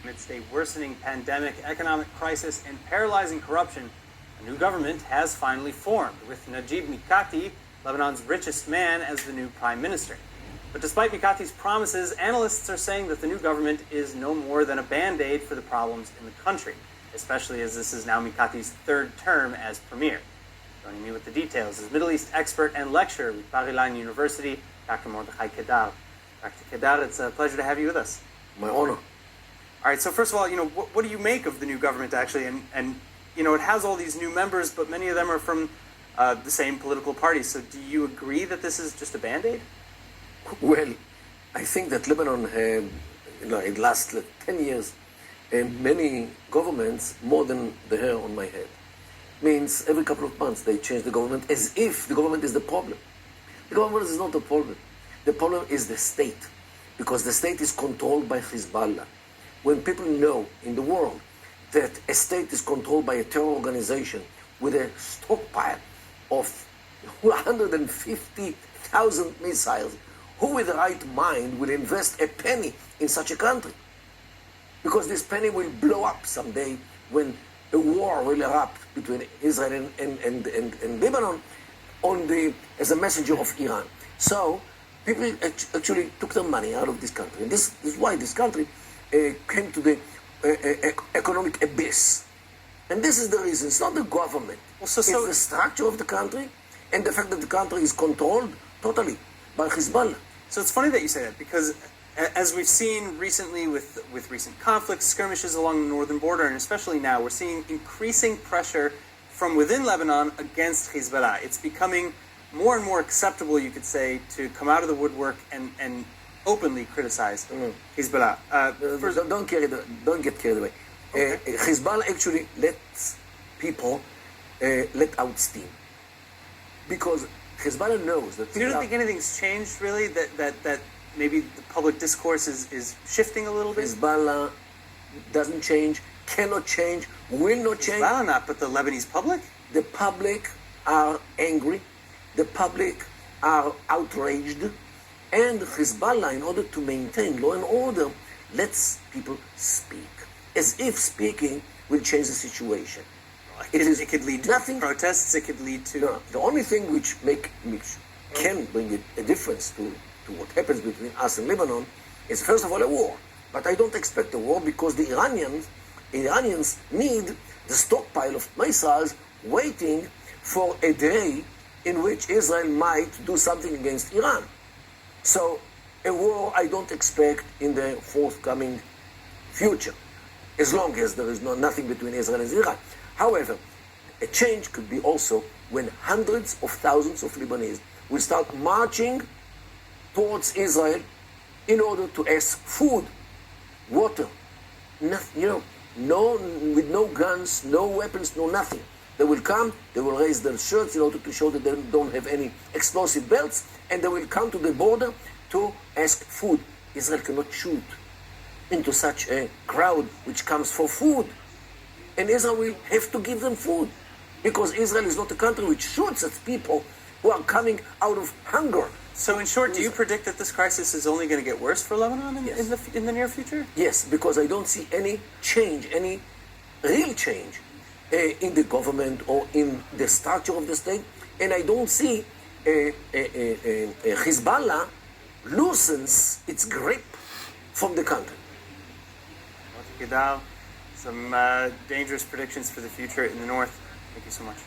Amidst a worsening pandemic, economic crisis, and paralyzing corruption, a new government has finally formed, with Najib Mikati, Lebanon's richest man, as the new prime minister. But despite Mikati's promises, analysts are saying that the new government is no more than a band-aid for the problems in the country, especially as this is now Mikati's third term as premier. Joining me with the details is Middle East expert and lecturer with Bar-Ilan University, Dr. Mordechai Kedar. Dr. Kedar, it's a pleasure to have you with us. My honor. All right, so first of all, what do you make of the new government, actually? And it has all these new members, but many of them are from the same political party. So do you agree that this is just a Band-Aid? Well, I think that Lebanon had, in the last 10 years, and many governments, more than the hair on my head. Means every couple of months they change the government as if the government is the problem. The government is not the problem. The problem is the state, because the state is controlled by Hezbollah. When people know in the world that a state is controlled by a terror organization with a stockpile of 150,000 missiles, who with the right mind will invest a penny in such a country? Because this penny will blow up someday when a war will erupt between Israel and Lebanon as a messenger of Iran. So people actually took their money out of this country. And this is why this country came to the economic abyss. And this is the reason. It's not the government. It's the structure of the country and the fact that the country is controlled totally by Hezbollah. So it's funny that you say that, because as we've seen recently with recent conflicts, skirmishes along the northern border, and especially now, we're seeing increasing pressure from within Lebanon against Hezbollah. It's becoming more and more acceptable, you could say, to come out of the woodwork and openly criticize Hezbollah. Don't get carried away. Okay. Hezbollah actually lets people let out steam, because Hezbollah knows that. You don't think anything's changed, really? That maybe the public discourse is shifting a little bit? Hezbollah doesn't change, cannot change, will not change. Hezbollah not, but the Lebanese public? The public are angry. The public are outraged. And Hezbollah, in order to maintain law and order, lets people speak, as if speaking will change the situation. It could lead to protests. It could lead to... No, the only thing which can bring a difference to what happens between us and Lebanon is, first of all, a war. But I don't expect a war, because the Iranians need the stockpile of missiles waiting for a day in which Israel might do something against Iran. So a war I don't expect in the forthcoming future, as long as there is nothing between Israel and Iran. However, a change could be also when hundreds of thousands of Lebanese will start marching towards Israel in order to ask food, water, nothing, with no guns, no weapons, no nothing. They will come, they will raise their shirts in order to show that they don't have any explosive belts, and they will come to the border to ask food. Israel cannot shoot into such a crowd which comes for food. And Israel will have to give them food, because Israel is not a country which shoots at people who are coming out of hunger. So in short, do you predict that this crisis is only going to get worse for Lebanon in the near future? Yes, because I don't see any change, any real change in the government or in the structure of the state. And I don't see Hezbollah loosens its grip from the country. Some dangerous predictions for the future in the north. Thank you so much.